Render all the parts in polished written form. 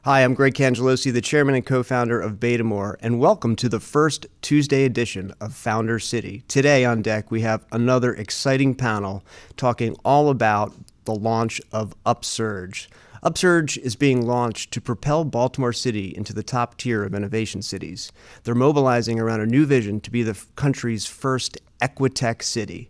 Hi, I'm Greg Cangelosi, the chairman and co-founder of Baltimore, and welcome to the first Tuesday edition of Founder City. Today on deck, we have another exciting panel talking all about the launch of UpSurge. UpSurge is being launched to propel Baltimore City into the top tier of innovation cities. They're mobilizing around a new vision to be the country's first Equitech city.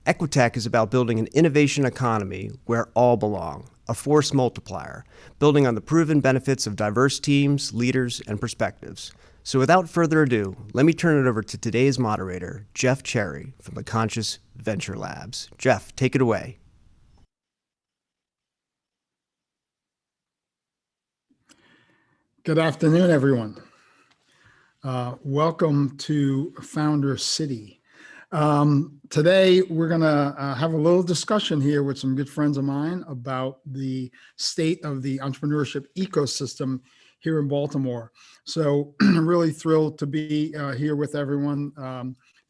Equitech is about building an innovation economy where all belong, a force multiplier, building on the proven benefits of diverse teams, leaders, and perspectives. So without further ado, let me turn it over to today's moderator, Jeff Cherry from the Conscious Venture Labs. Jeff, take it away. Good afternoon, everyone. Welcome to Founder City. Today, we're going to have a little discussion here with some good friends of mine about the state of the entrepreneurship ecosystem here in Baltimore. So I'm really thrilled to be here with everyone.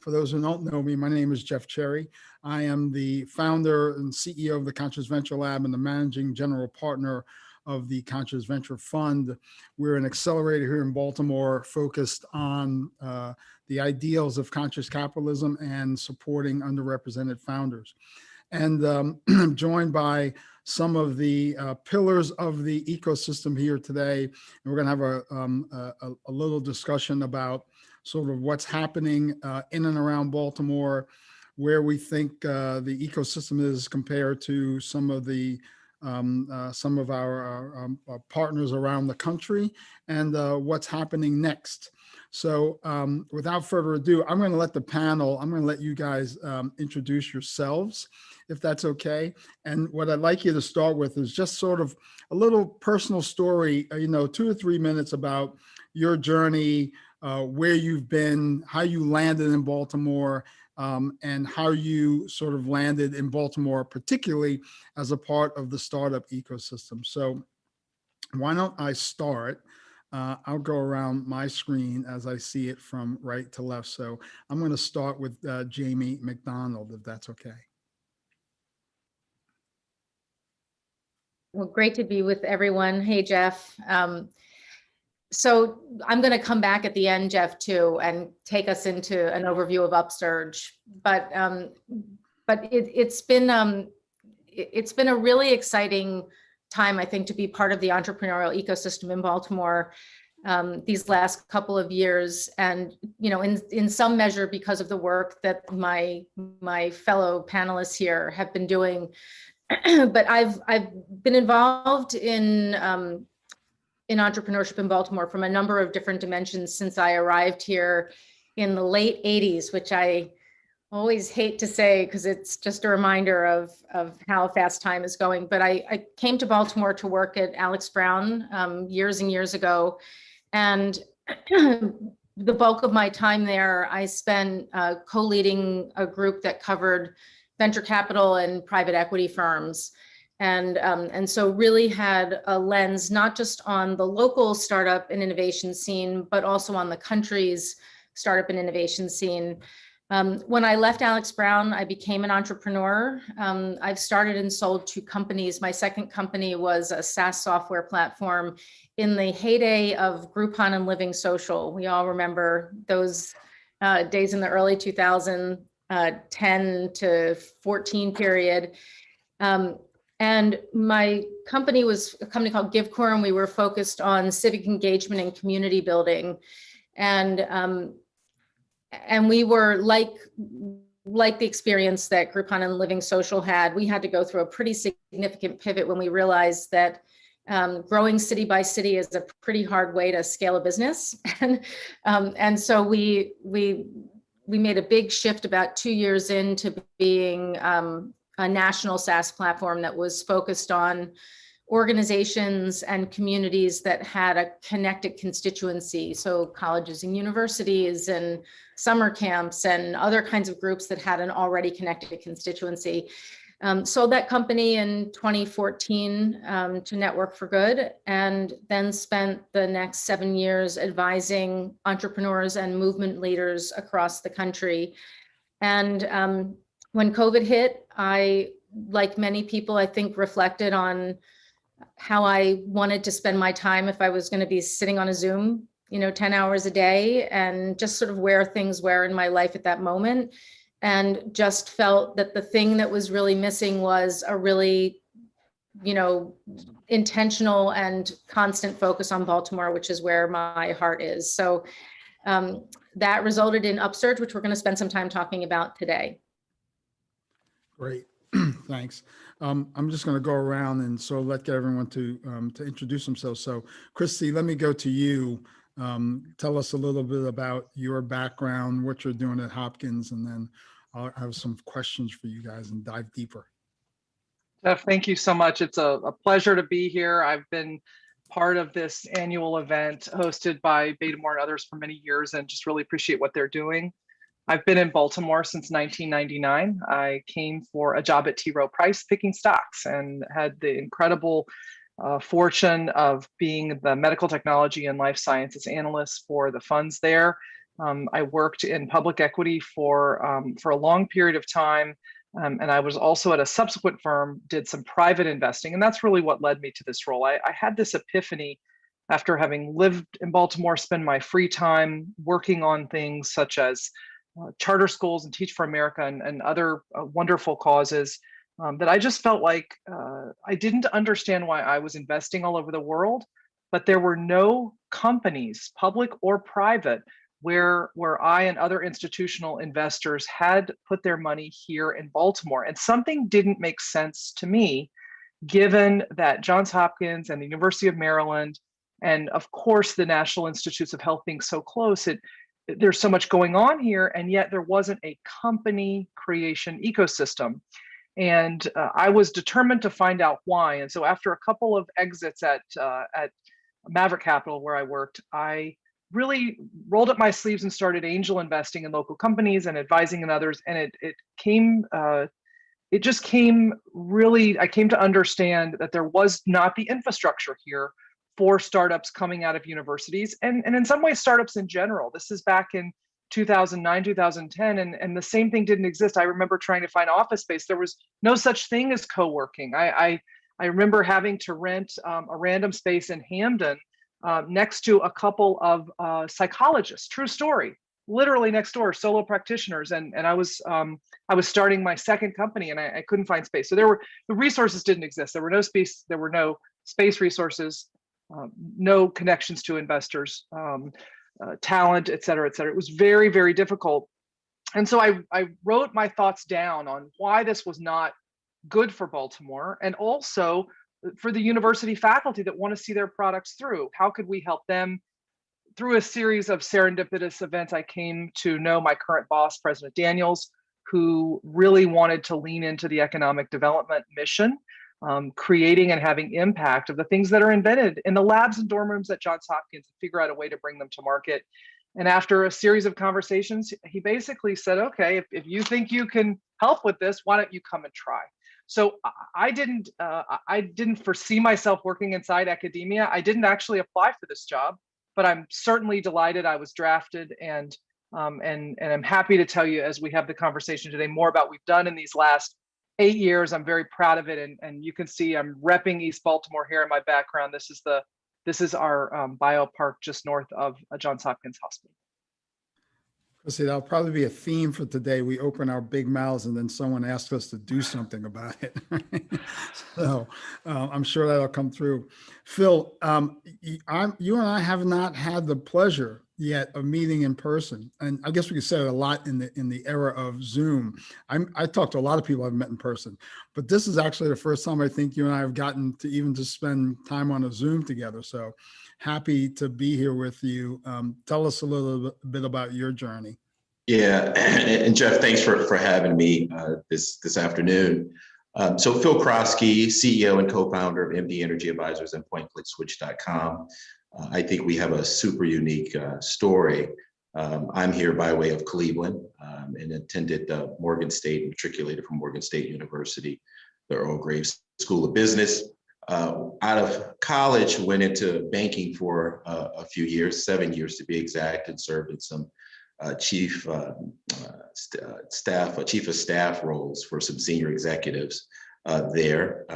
For those who don't know me, my name is Jeff Cherry. I am the founder and CEO of the Conscious Venture Lab and the managing general partner of the Conscious Venture Fund. We're an accelerator here in Baltimore focused on the ideals of conscious capitalism and supporting underrepresented founders. And I'm joined by some of the pillars of the ecosystem here today. And we're going to have a little discussion about sort of what's happening in and around Baltimore, where we think the ecosystem is compared to some of our partners around the country, and what's happening next. So without further ado, I'm going to let you guys introduce yourselves, if that's okay. And what I'd like you to start with is just sort of a little personal story, 2 to 3 minutes about your journey, where you've been, how you landed in Baltimore, and how you sort of landed in Baltimore, particularly as a part of the startup ecosystem. So why don't I start? I'll go around my screen as I see it from right to left. So I'm going to start with Jamie McDonald, if that's okay. Well, great to be with everyone. Hey, Jeff. So I'm going to come back at the end, Jeff, too, and take us into an overview of UpSurge. But it's been a really exciting time, I think, to be part of the entrepreneurial ecosystem in Baltimore these last couple of years, and in some measure because of the work that my fellow panelists here have been doing. But I've been involved in entrepreneurship in Baltimore from a number of different dimensions since I arrived here in the late 80s, which I always hate to say because it's just a reminder of how fast time is going. But I came to Baltimore to work at Alex Brown years and years ago. And the bulk of my time there, I spent co-leading a group that covered venture capital and private equity firms. And so really had a lens, not just on the local startup and innovation scene, but also on the country's startup and innovation scene. When I left Alex Brown, I became an entrepreneur. I've started and sold 2 companies. My second company was a SaaS software platform in the heyday of Groupon and Living Social. We all remember those days in the early 2010 to 14 period. And my company was a company called GiveCore, and we were focused on civic engagement and community building. And we were like the experience that Groupon and Living Social had. We had to go through a pretty significant pivot when we realized that growing city by city is a pretty hard way to scale a business. And so we made a big shift about 2 years into being a national SaaS platform that was focused on organizations and communities that had a connected constituency. So colleges and universities and summer camps and other kinds of groups that had an already connected constituency. Sold that company in 2014 to Network for Good, and then spent the next 7 years advising entrepreneurs and movement leaders across the country. And when COVID hit, I, like many people, I think, reflected on how I wanted to spend my time if I was going to be sitting on a Zoom, 10 hours a day, and just sort of where things were in my life at that moment. And just felt that the thing that was really missing was a really, intentional and constant focus on Baltimore, which is where my heart is. So that resulted in UpSurge, which we're going to spend some time talking about today. Great, thanks. I'm just going to go around and so get everyone to introduce themselves. So, Christy, let me go to you. Tell us a little bit about your background, what you're doing at Hopkins, and then I'll have some questions for you guys and dive deeper. Jeff, thank you so much. It's a pleasure to be here. I've been part of this annual event hosted by Baltimore and others for many years, and just really appreciate what they're doing. I've been in Baltimore since 1999. I came for a job at T. Rowe Price picking stocks and had the incredible fortune of being the medical technology and life sciences analyst for the funds there. I worked in public equity for a long period of time. And I was also at a subsequent firm, did some private investing. And that's really what led me to this role. I had this epiphany after having lived in Baltimore, spend my free time working on things such as charter schools and Teach for America and other wonderful causes, that I just felt like I didn't understand why I was investing all over the world, but there were no companies, public or private, where I and other institutional investors had put their money here in Baltimore. And something didn't make sense to me, given that Johns Hopkins and the University of Maryland, and of course the National Institutes of Health being so close, there's so much going on here, and yet there wasn't a company creation ecosystem. And I was determined to find out why. And so after a couple of exits at Maverick Capital, where I worked, I really rolled up my sleeves and started angel investing in local companies and advising in others. And I came to understand that there was not the infrastructure here for startups coming out of universities, and in some ways startups in general. This is back in 2009, 2010, and the same thing didn't exist. I remember trying to find office space. There was no such thing as co-working. I remember having to rent a random space in Hamden next to a couple of psychologists, true story, literally next door, solo practitioners. And I was starting my second company, and I couldn't find space. So the resources didn't exist. There were no space resources, no connections to investors, talent, et cetera, et cetera. It was very, very difficult. And so I wrote my thoughts down on why this was not good for Baltimore, and also for the university faculty that want to see their products through. How could we help them? Through a series of serendipitous events, I came to know my current boss, President Daniels, who really wanted to lean into the economic development mission, creating and having impact of the things that are invented in the labs and dorm rooms at Johns Hopkins, and figure out a way to bring them to market. And after a series of conversations, he basically said, okay, if you think you can help with this, why don't you come and try? So I didn't foresee myself working inside academia. I didn't actually apply for this job, but I'm certainly delighted I was drafted, and I'm happy to tell you, as we have the conversation today, more about what we've done in these last 8 years. I'm very proud of it, and you can see I'm repping East Baltimore here in my background. This is our biopark just north of Johns Hopkins Hospital. See, that'll probably be a theme for today. We open our big mouths and then someone asks us to do something about it. So I'm sure that'll come through. Phil, you and I have not had the pleasure yet of meeting in person, and I guess we could say it a lot in the era of Zoom. I talked to a lot of people I've met in person, but this is actually the first time I think you and I have gotten to even just spend time on a Zoom together. So happy to be here with you. Tell us a little bit about your journey. Yeah, and Jeff, thanks for having me this afternoon. So Phil Croskey, CEO and co-founder of MD Energy Advisors and PointClickSwitch.com. I think we have a super unique story. I'm here by way of Cleveland and attended Morgan State, matriculated from Morgan State University, the Earl Graves School of Business. Out of college, went into banking for a few years, 7 years to be exact, and served in some chief of staff roles for some senior executives there.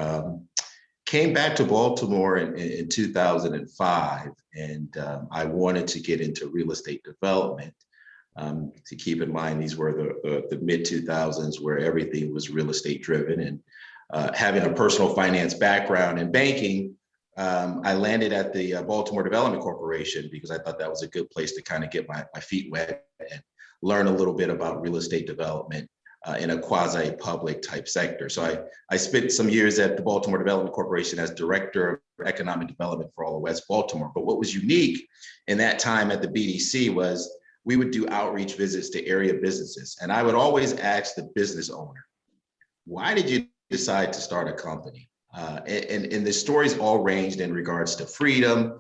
Came back to Baltimore in 2005, and I wanted to get into real estate development. To keep in mind, these were the mid 2000s where everything was real estate driven, and having a personal finance background in banking, I landed at the Baltimore Development Corporation because I thought that was a good place to kind of get my feet wet and learn a little bit about real estate development in a quasi-public type sector. So I spent some years at the Baltimore Development Corporation as Director of Economic Development for all of West Baltimore. But what was unique in that time at the BDC was we would do outreach visits to area businesses. And I would always ask the business owner, why did you decide to start a company? And the stories all ranged in regards to freedom,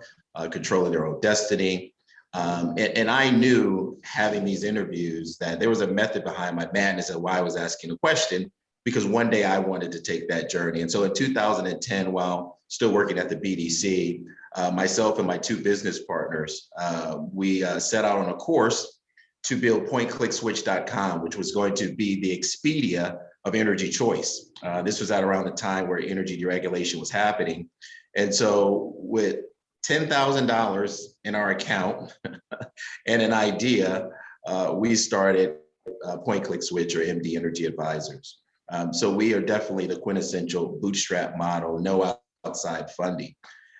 controlling their own destiny. And I knew having these interviews that there was a method behind my madness of why I was asking a question, because one day I wanted to take that journey. And so in 2010, while still working at the BDC, myself and my two business partners, we set out on a course to build PointClickSwitch.com, which was going to be the Expedia of energy choice. This was at around the time where energy deregulation was happening. And so with $10,000 in our account and an idea, we started Point Click Switch, or MD Energy Advisors. So we are definitely the quintessential bootstrap model, no outside funding.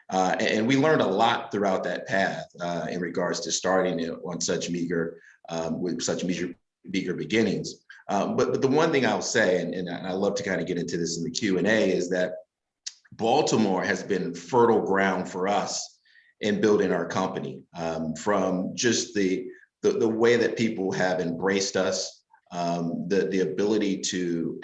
And we learned a lot throughout that path in regards to starting it on such meager, with such meager beginnings. But the one thing I'll say, and I love to kind of get into this in the Q&A, is that Baltimore has been fertile ground for us in building our company, from just the way that people have embraced us, the ability to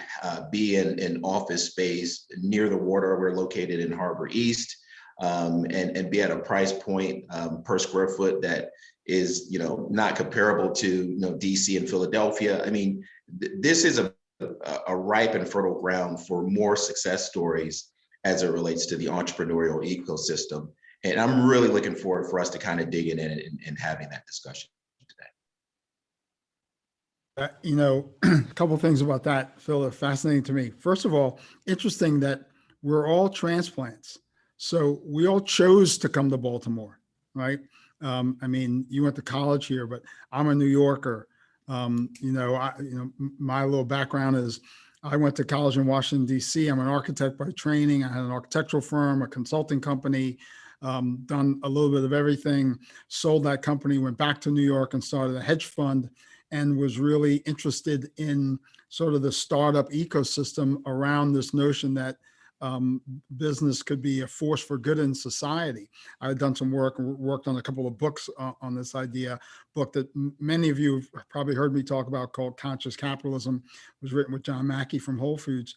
be in office space near the water. We're located in Harbor East, and be at a price point per square foot that is, not comparable to, DC and Philadelphia. I mean, this is a ripe and fertile ground for more success stories as it relates to the entrepreneurial ecosystem. And I'm really looking forward for us to kind of dig in and having that discussion today. A couple of things about that, Phil, are fascinating to me. First of all, interesting that we're all transplants. So we all chose to come to Baltimore, right? I mean, you went to college here, but I'm a New Yorker. My little background is I went to college in Washington, D.C. I'm an architect by training. I had an architectural firm, a consulting company, done a little bit of everything, sold that company, went back to New York and started a hedge fund, and was really interested in sort of the startup ecosystem around this notion that business could be a force for good in society. I had done some work and worked on a couple of books on this book that many of you have probably heard me talk about, called Conscious Capitalism. It was written with John Mackey from Whole Foods.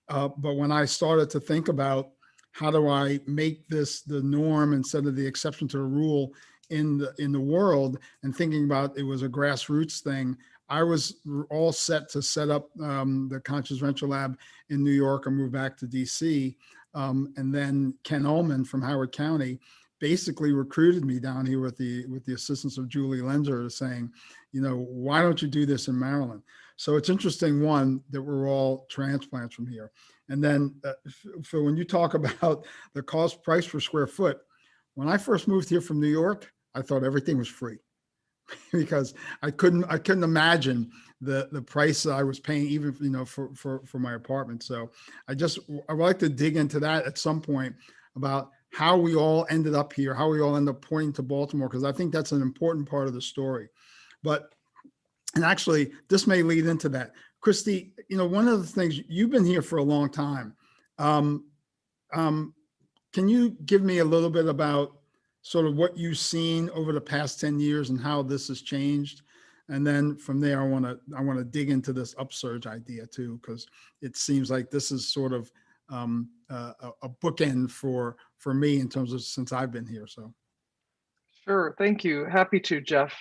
But when I started to think about how do I make this the norm instead of the exception to the rule in the world, and thinking about it was a grassroots thing, I was all set to set up the Conscious Venture Lab in New York and move back to DC. And then Ken Ullman from Howard County basically recruited me down here with the assistance of Julie Lenzer, saying, why don't you do this in Maryland? So it's interesting, one, that we're all transplants from here. And then, Phil, when you talk about the cost price per square foot, when I first moved here from New York, I thought everything was free. Because I couldn't imagine the price I was paying, even for my apartment. So I would like to dig into that at some point, about how we all ended up here, how we all end up pointing to Baltimore, because I think that's an important part of the story. And actually, this may lead into that. Christy, one of the things, you've been here for a long time. Can you give me a little bit about sort of what you've seen over the past 10 years and how this has changed? And then from there, I want to dig into this UpSurge idea too, because it seems like this is sort of a bookend for me in terms of since I've been here. So. Sure, thank you. Happy to, Jeff.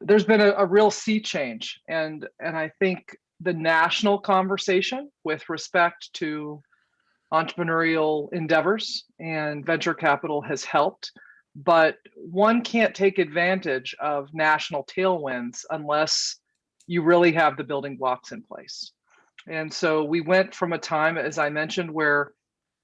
There's been a real sea change, and I think the national conversation with respect to entrepreneurial endeavors and venture capital has helped, but one can't take advantage of national tailwinds unless you really have the building blocks in place. And so we went from a time, as I mentioned, where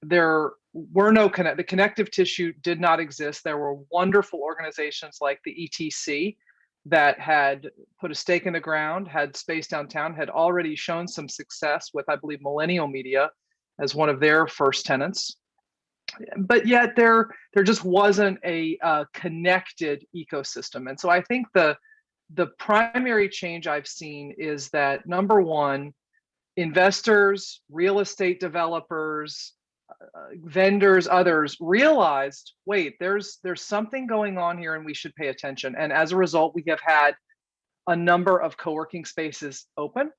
there were the connective tissue did not exist. There were wonderful organizations like the ETC that had put a stake in the ground, had space downtown, had already shown some success with, I believe, Millennial Media as one of their first tenants. But yet there just wasn't a connected ecosystem. And so I think the primary change I've seen is that, number one, investors, real estate developers, vendors, others realized, wait, there's something going on here and we should pay attention. And as a result, we have had a number of co-working spaces open.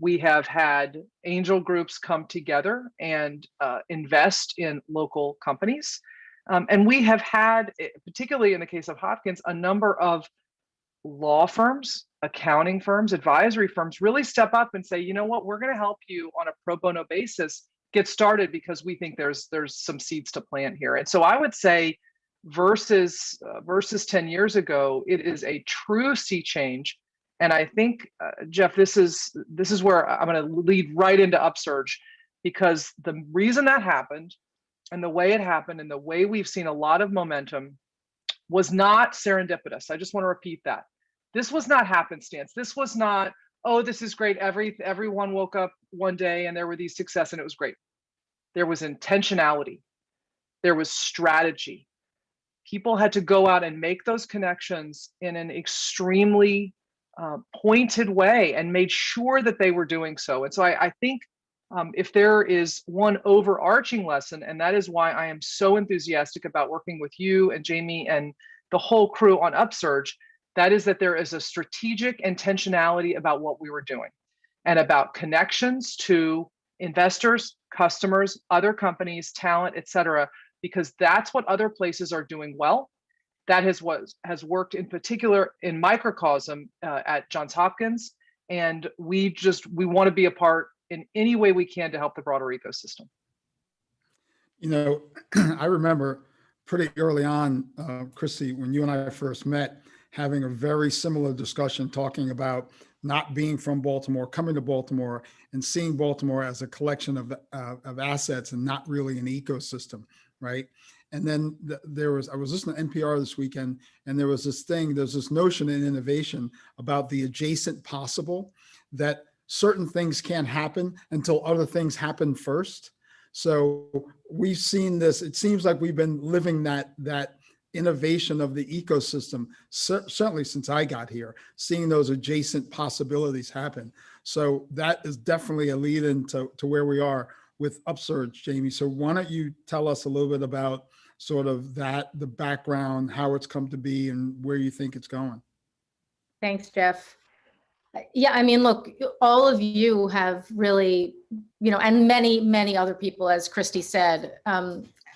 We have had angel groups come together and invest in local companies. And we have had, particularly in the case of Hopkins, a number of law firms, accounting firms, advisory firms really step up and say, you know what, we're going to help you on a pro bono basis get started because we think there's some seeds to plant here. And so I would say versus 10 years ago, it is a true sea change. And I think, Jeff, this is where I'm going to lead right into UpSurge, because the reason that happened and the way it happened and the way we've seen a lot of momentum was not serendipitous. I just want to repeat that. This was not happenstance. This was not, oh, this is great. Everyone woke up one day and there were these success and it was great. There was intentionality. There was strategy. People had to go out and make those connections in an extremely pointed way and made sure that they were doing so. And so I think if there is one overarching lesson, and that is why I am so enthusiastic about working with you and Jamie and the whole crew on UpSurge, that is that there is a strategic intentionality about what we were doing and about connections to investors, customers, other companies, talent, et cetera, because that's what other places are doing well. That has worked in particular in microcosm at Johns Hopkins. And we want to be a part in any way we can to help the broader ecosystem. You know, I remember pretty early on, Christy, when you and I first met, having a very similar discussion, talking about not being from Baltimore, coming to Baltimore and seeing Baltimore as a collection of assets and not really an ecosystem, right? And then I was listening to NPR this weekend, and there's this notion in innovation about the adjacent possible, that certain things can't happen until other things happen first. So we've seen this, it seems like we've been living that innovation of the ecosystem, certainly since I got here, seeing those adjacent possibilities happen. So that is definitely a lead into where we are with UpSurge, Jamie. So why don't you tell us a little bit about sort of the background, how it's come to be and where you think it's going? Thanks, Jeff. Yeah, I mean, look, all of you have really, and many, many other people, as Christy said,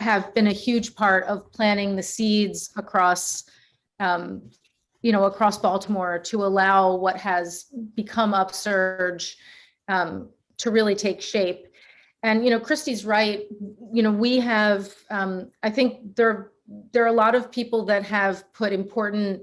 have been a huge part of planting the seeds across, across Baltimore to allow what has become UpSurge to really take shape. And, Christy's right. We have, I think there are a lot of people that have put important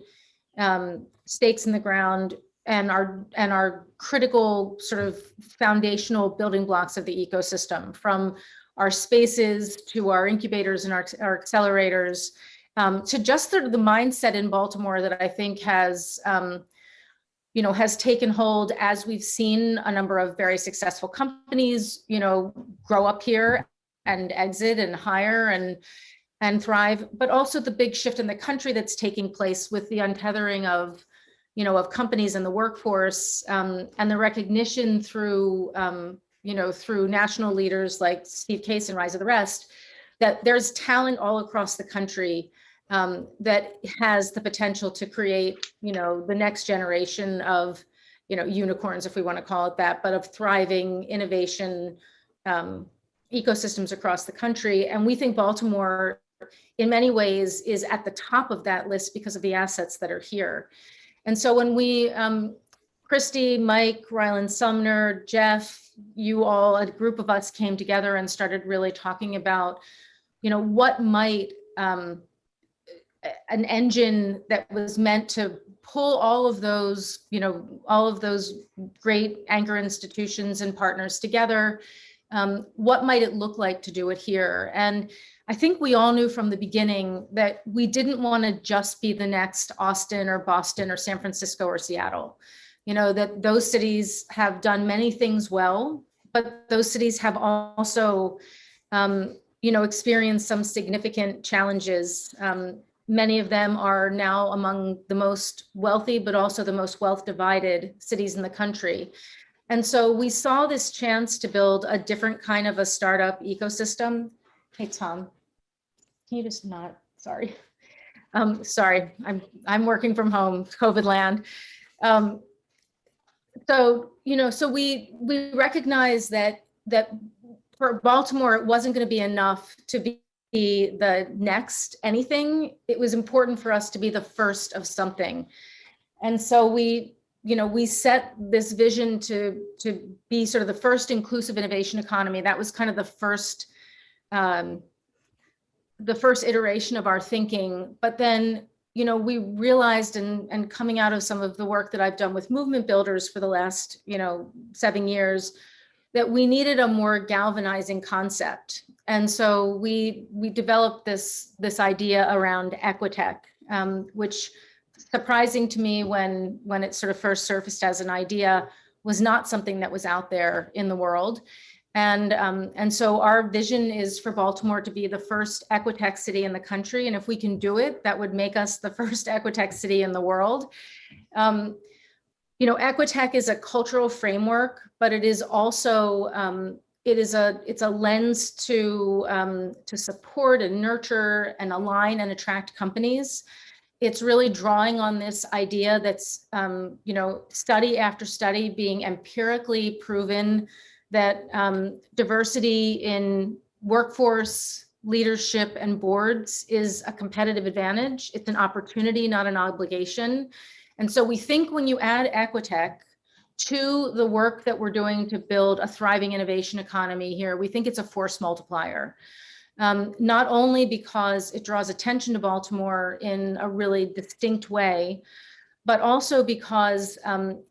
stakes in the ground and are critical sort of foundational building blocks of the ecosystem, from our spaces to our incubators and our accelerators, to just the mindset in Baltimore that I think has taken hold as we've seen a number of very successful companies, grow up here and exit and hire and thrive, but also the big shift in the country that's taking place with the untethering of companies and the workforce, and the recognition through national leaders like Steve Case and Rise of the Rest, that there's talent all across the country that has the potential to create, the next generation of, unicorns, if we want to call it that, but of thriving innovation ecosystems across the country. And we think Baltimore, in many ways, is at the top of that list because of the assets that are here. And so when we, Christy, Mike, Ryland Sumner, Jeff, you all, a group of us came together and started really talking about, what might an engine that was meant to pull all of those great anchor institutions and partners together What might it look like to do it here? And I think we all knew from the beginning that we didn't want to just be the next Austin or Boston or San Francisco or Seattle. That those cities have done many things well, but those cities have also, experienced some significant challenges. Many of them are now among the most wealthy, but also the most wealth divided cities in the country. And so we saw this chance to build a different kind of a startup ecosystem. Hey, Tom, can you just not, sorry. Sorry, I'm working from home, COVID land. So we recognize that for Baltimore, it wasn't going to be enough to be the next anything. It was important for us to be the first of something. And so we set this vision to be sort of the first inclusive innovation economy. That was kind of the first iteration of our thinking. But then, we realized, and coming out of some of the work that I've done with movement builders for the last, 7 years, that we needed a more galvanizing concept. And so we developed this idea around Equitech, which, surprising to me when it sort of first surfaced as an idea, was not something that was out there in the world. And so our vision is for Baltimore to be the first Equitech city in the country. And if we can do it, that would make us the first Equitech city in the world. Equitech is a cultural framework, but it is also, it's a lens to support and nurture and align and attract companies. It's really drawing on this idea that's, study after study being empirically proven that diversity in workforce, leadership, and boards is a competitive advantage. It's an opportunity, not an obligation. And so we think when you add Equitech to the work that we're doing to build a thriving innovation economy here, we think it's a force multiplier. Not only because it draws attention to Baltimore in a really distinct way, but also because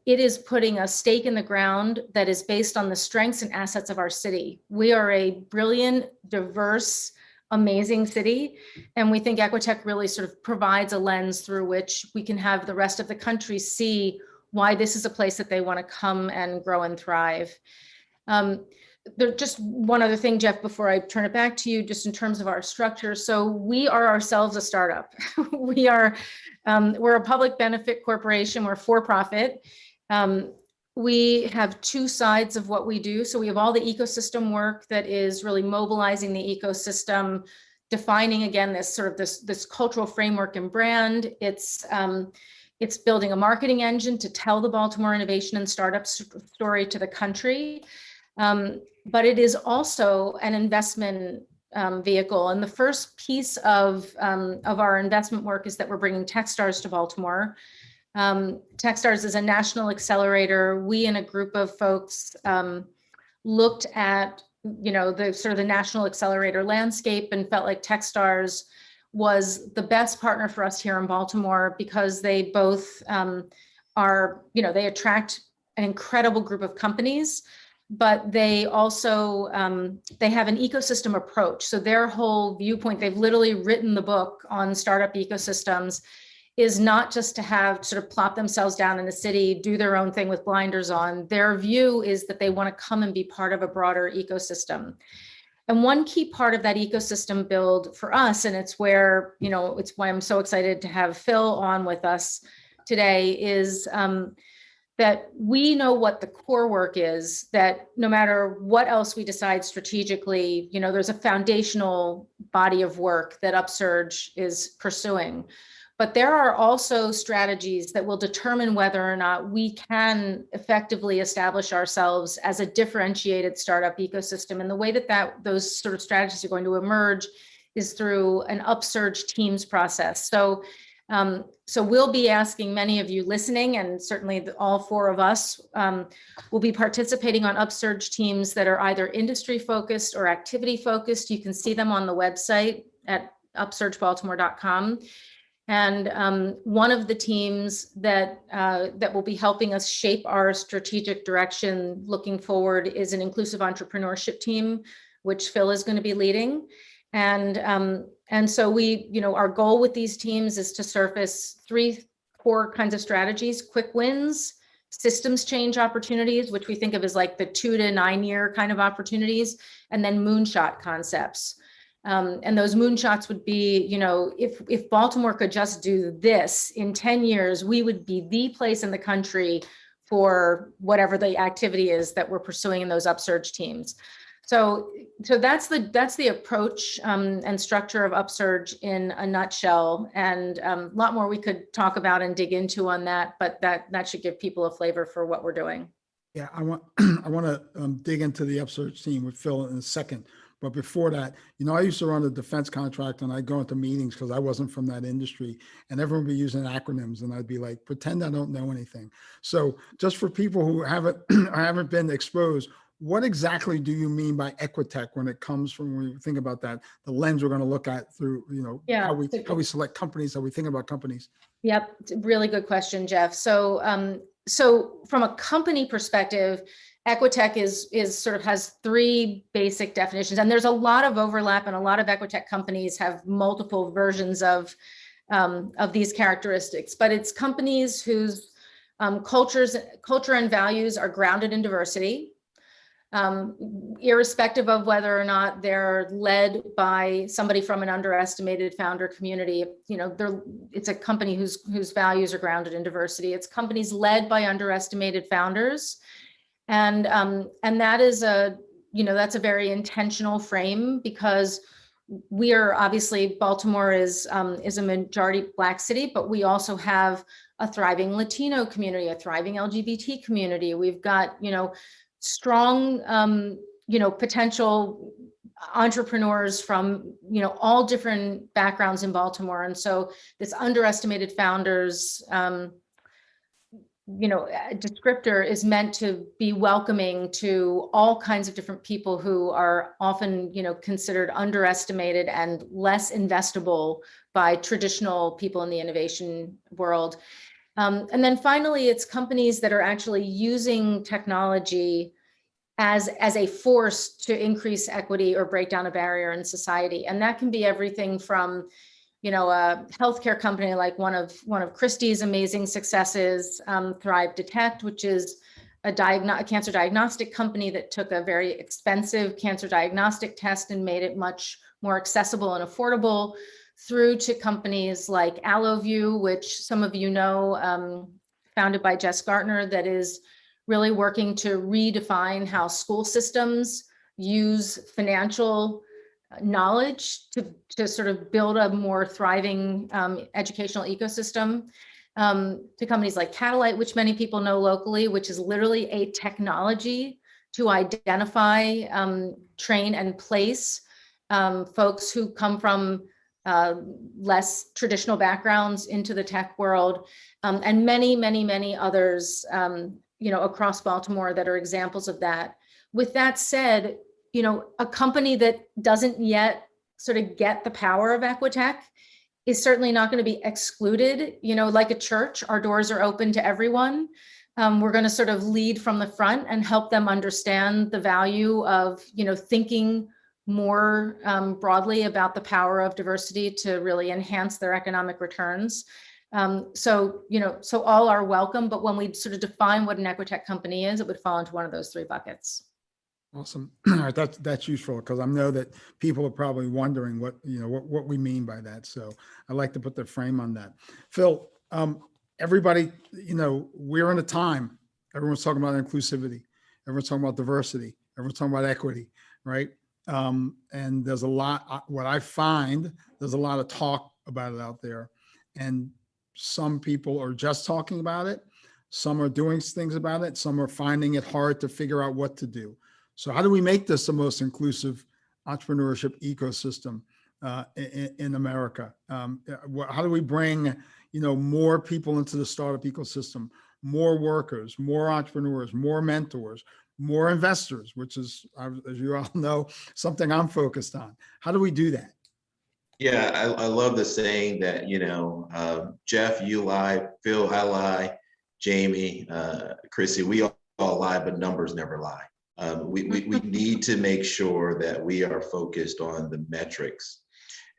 it is putting a stake in the ground that is based on the strengths and assets of our city. We are a brilliant, diverse, amazing city, and we think Equitech really sort of provides a lens through which we can have the rest of the country see why this is a place that they want to come and grow and thrive. Just one other thing, Jeff, before I turn it back to you, just in terms of our structure. So we are ourselves a startup. We're a public benefit corporation. We're for profit. We have two sides of what we do. So we have all the ecosystem work that is really mobilizing the ecosystem, defining again this cultural framework and brand. It's building a marketing engine to tell the Baltimore innovation and startup story to the country. But it is also an investment vehicle. And the first piece of our investment work is that we're bringing Techstars to Baltimore. Techstars is a national accelerator. We and a group of folks looked at the sort of the national accelerator landscape and felt like Techstars was the best partner for us here in Baltimore because they both they attract an incredible group of companies, but they also, they have an ecosystem approach. So their whole viewpoint, they've literally written the book on startup ecosystems, is not just to have sort of plop themselves down in the city, do their own thing with blinders on. Their view is that they want to come and be part of a broader ecosystem. And one key part of that ecosystem build for us, and it's where, it's why I'm so excited to have Phil on with us today, is that we know what the core work is, that no matter what else we decide strategically, there's a foundational body of work that UpSurge is pursuing. But there are also strategies that will determine whether or not we can effectively establish ourselves as a differentiated startup ecosystem. And the way that those sort of strategies are going to emerge is through an UpSurge teams process. So we'll be asking many of you listening, and certainly all four of us will be participating on UpSurge teams that are either industry focused or activity focused. You can see them on the website at upsurgebaltimore.com. And one of the teams that that will be helping us shape our strategic direction looking forward is an inclusive entrepreneurship team, which Phil is going to be leading. And so we, our goal with these teams is to surface 3 core kinds of strategies: quick wins, systems change opportunities, which we think of as like the 2 to 9 year kind of opportunities, and then moonshot concepts. And those moonshots would be, if Baltimore could just do this in 10 years, we would be the place in the country for whatever the activity is that we're pursuing in those UpSurge teams. So that's the approach and structure of UpSurge in a nutshell. And a lot more we could talk about and dig into on that, but that should give people a flavor for what we're doing. Yeah, I want to dig into the UpSurge team with Phil in a second. But before that, I used to run a defense contract, and I'd go into meetings because I wasn't from that industry, and everyone would be using acronyms, and I'd be like, pretend I don't know anything. So just for people who haven't been exposed, what exactly do you mean by Equitech when it comes from, when we think about that, the lens we're going to look at through, how we select companies, how we think about companies? Yep, really good question, Jeff. So from a company perspective, Equitech has 3 basic definitions, and there's a lot of overlap, and a lot of Equitech companies have multiple versions of these characteristics. But it's companies whose culture and values are grounded in diversity, irrespective of whether or not they're led by somebody from an underestimated founder community. It's a company whose values are grounded in diversity. It's companies led by underestimated founders. And that is that's a very intentional frame, because we are obviously, Baltimore is a majority Black city, but we also have a thriving Latino community, a thriving LGBT community. We've got, strong, potential entrepreneurs from, all different backgrounds in Baltimore. And so this underestimated founders, descriptor is meant to be welcoming to all kinds of different people who are often, considered underestimated and less investable by traditional people in the innovation world. And then finally, it's companies that are actually using technology as a force to increase equity or break down a barrier in society. And that can be everything from a healthcare company like one of Christy's amazing successes, Thrive Detect, which is a cancer diagnostic company that took a very expensive cancer diagnostic test and made it much more accessible and affordable, through to companies like AlloView, which some of founded by Jess Gartner, that is really working to redefine how school systems use financial knowledge to sort of build a more thriving educational ecosystem, to companies like Catalyte, which many people know locally, which is literally a technology to identify, train, and place folks who come from less traditional backgrounds into the tech world, and many, many, many others, across Baltimore that are examples of that. With that said, a company that doesn't yet sort of get the power of Equitech is certainly not going to be excluded. Like a church, our doors are open to everyone. We're going to sort of lead from the front and help them understand the value of, thinking more broadly about the power of diversity to really enhance their economic returns. So all are welcome, but when we sort of define what an Equitech company is, it would fall into one of those 3 buckets. Awesome. All right, that's useful, because I know that people are probably wondering what we mean by that. So I like to put the frame on that. Phil, everybody, we're in a time, everyone's talking about inclusivity, everyone's talking about diversity, everyone's talking about equity, right? And there's a lot, what I find, there's a lot of talk about it out there, and some people are just talking about it, some are doing things about it, some are finding it hard to figure out what to do. So how do we make this the most inclusive entrepreneurship ecosystem in America? How do we bring, more people into the startup ecosystem, more workers, more entrepreneurs, more mentors, more investors, which is, as you all know, something I'm focused on. How do we do that? Yeah, I love the saying that, Jeff, you lie, Phil, I lie, Jamie, Chrissy, we all lie, but numbers never lie. We need to make sure that we are focused on the metrics.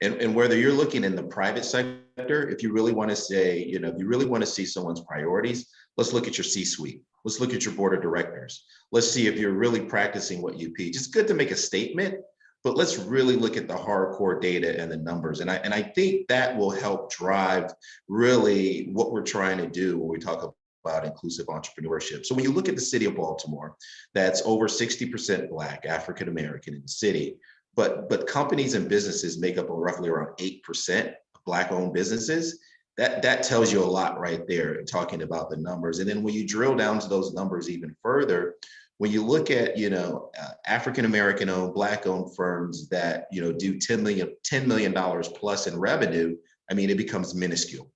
And whether you're looking in the private sector, if you really want to say, if you really want to see someone's priorities, let's look at your C-suite. Let's look at your board of directors. Let's see if you're really practicing what you preach. It's good to make a statement, but let's really look at the hardcore data and the numbers. And I think that will help drive really what we're trying to do when we talk about inclusive entrepreneurship. So when you look at the city of Baltimore, that's over 60% Black, African-American in the city, but companies and businesses make up roughly around 8% of Black-owned businesses. That tells you a lot right there, talking about the numbers. And then when you drill down to those numbers even further, when you look at, African-American owned, Black owned firms that, do $10 million plus in revenue, I mean, it becomes minuscule.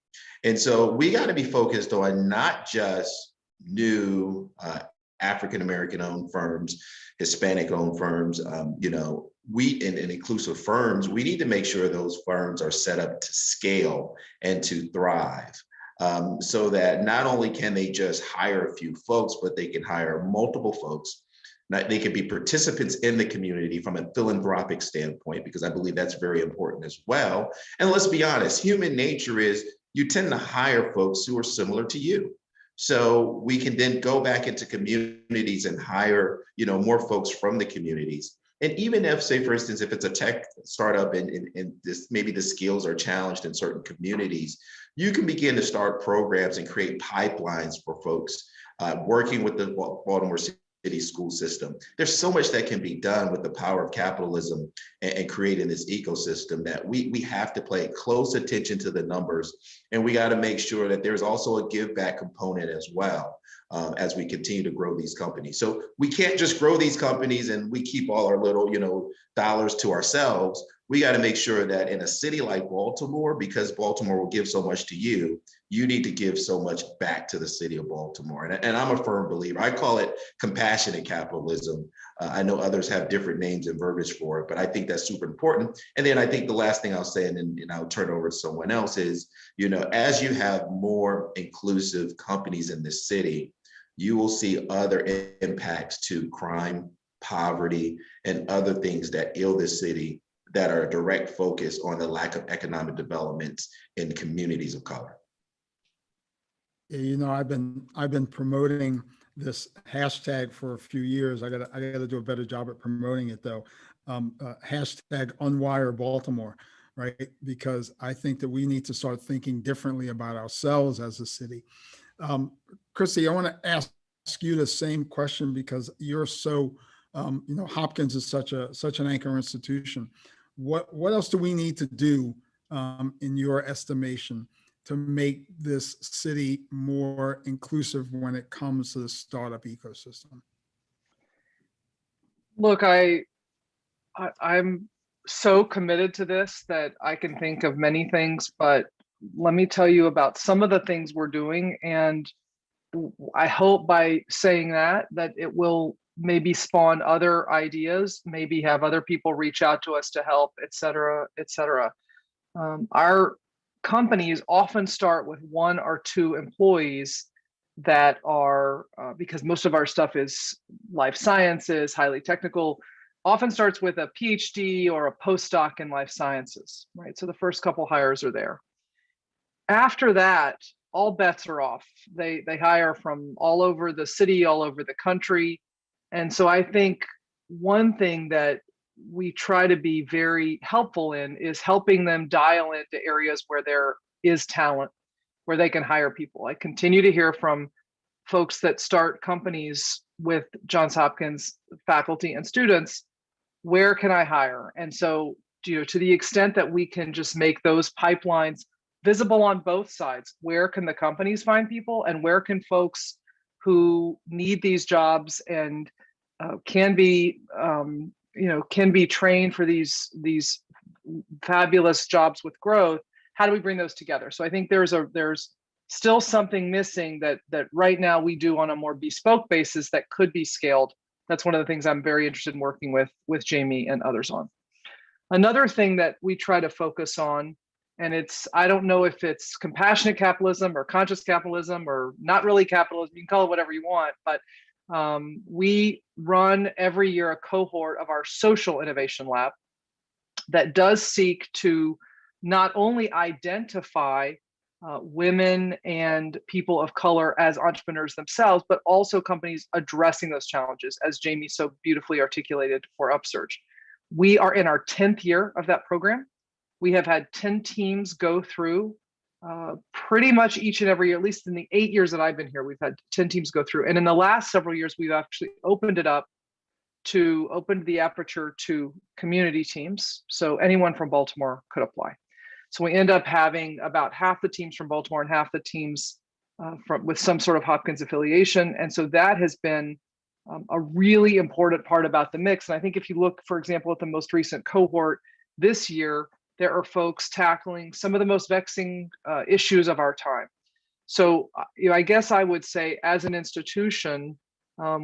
And so we got to be focused on not just new African-American owned firms, Hispanic owned firms, we in inclusive firms, we need to make sure those firms are set up to scale and to thrive. So that not only can they just hire a few folks, but they can hire multiple folks. They can be participants in the community from a philanthropic standpoint, because I believe that's very important as well. And let's be honest, human nature is you tend to hire folks who are similar to you. So we can then go back into communities and hire, more folks from the communities. And even if, say, for instance, if it's a tech startup and this, maybe the skills are challenged in certain communities, you can begin to start programs and create pipelines for folks working with the Baltimore City school system. There's so much that can be done with the power of capitalism and creating this ecosystem that we have to pay close attention to the numbers. And we got to make sure that there's also a give back component as well. As we continue to grow these companies. So we can't just grow these companies and we keep all our little, dollars to ourselves. We got to make sure that in a city like Baltimore, because Baltimore will give so much to you, you need to give so much back to the city of Baltimore. And I'm a firm believer. I call it compassionate capitalism. I know others have different names and verbiage for it, but I think that's super important. And then I think the last thing I'll say, and then I'll turn it over to someone else, is, as you have more inclusive companies in this city, you will see other impacts to crime, poverty, and other things that ill this city that are a direct focus on the lack of economic development in communities of color. Yeah, I've been promoting this hashtag for a few years. I gotta do a better job at promoting it though. Hashtag Unwire Baltimore, right? Because I think that we need to start thinking differently about ourselves as a city. Christy, I want to ask you the same question because you're so, Hopkins is such an anchor institution. What else do we need to do in your estimation to make this city more inclusive when it comes to the startup ecosystem? Look, I'm so committed to this that I can think of many things, but let me tell you about some of the things we're doing. And I hope by saying that it will maybe spawn other ideas, maybe have other people reach out to us to help, et cetera, et cetera. Our companies often start with 1 or 2 employees that are, because most of our stuff is life sciences, highly technical, often starts with a PhD or a postdoc in life sciences, right? So the first couple hires are there. After that, all bets are off. They hire from all over the city, all over the country. And so I think one thing that we try to be very helpful in is helping them dial into areas where there is talent, where they can hire people. I continue to hear from folks that start companies with Johns Hopkins faculty and students, where can I hire? And so, to the extent that we can just make those pipelines visible on both sides, where can the companies find people and where can folks who need these jobs and can be trained for these fabulous jobs with growth, how do we bring those together? So I think there's still something missing that right now we do on a more bespoke basis that could be scaled. That's one of the things I'm very interested in working with Jamie and others on. Another thing that we try to focus on, and I don't know if it's compassionate capitalism or conscious capitalism or not really capitalism, you can call it whatever you want, but we run every year a cohort of our social innovation lab that does seek to not only identify women and people of color as entrepreneurs themselves, but also companies addressing those challenges, as Jamie so beautifully articulated for UpSurge. We are in our 10th year of that program. We have had 10 teams go through pretty much each and every year, at least in the 8 years that I've been here, we've had 10 teams go through. And in the last several years, we've actually opened the aperture to community teams. So anyone from Baltimore could apply. So we end up having about half the teams from Baltimore and half the teams with some sort of Hopkins affiliation. And so that has been a really important part about the mix. And I think if you look, for example, at the most recent cohort this year, there are folks tackling some of the most vexing issues of our time. So I guess I would say as an institution,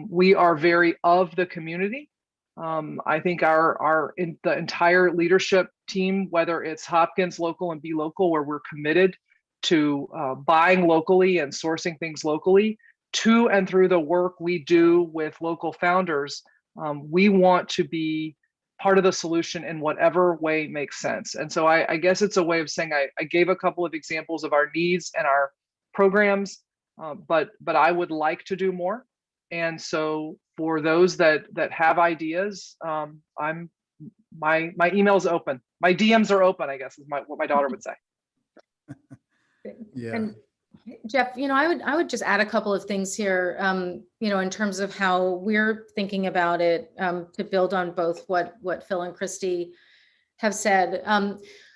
we are very of the community. I think the entire leadership team, whether it's Hopkins local and Be Local, where we're committed to buying locally and sourcing things locally, to and through the work we do with local founders, we want to be part of the solution in whatever way makes sense. And so I guess it's a way of saying I gave a couple of examples of our needs and our programs, but I would like to do more. And so for those that have ideas, my email is open. My DMs are open, I guess is what my daughter would say. Yeah. And Jeff, I would just add a couple of things here, in terms of how we're thinking about it, to build on both what Phil and Christy have said.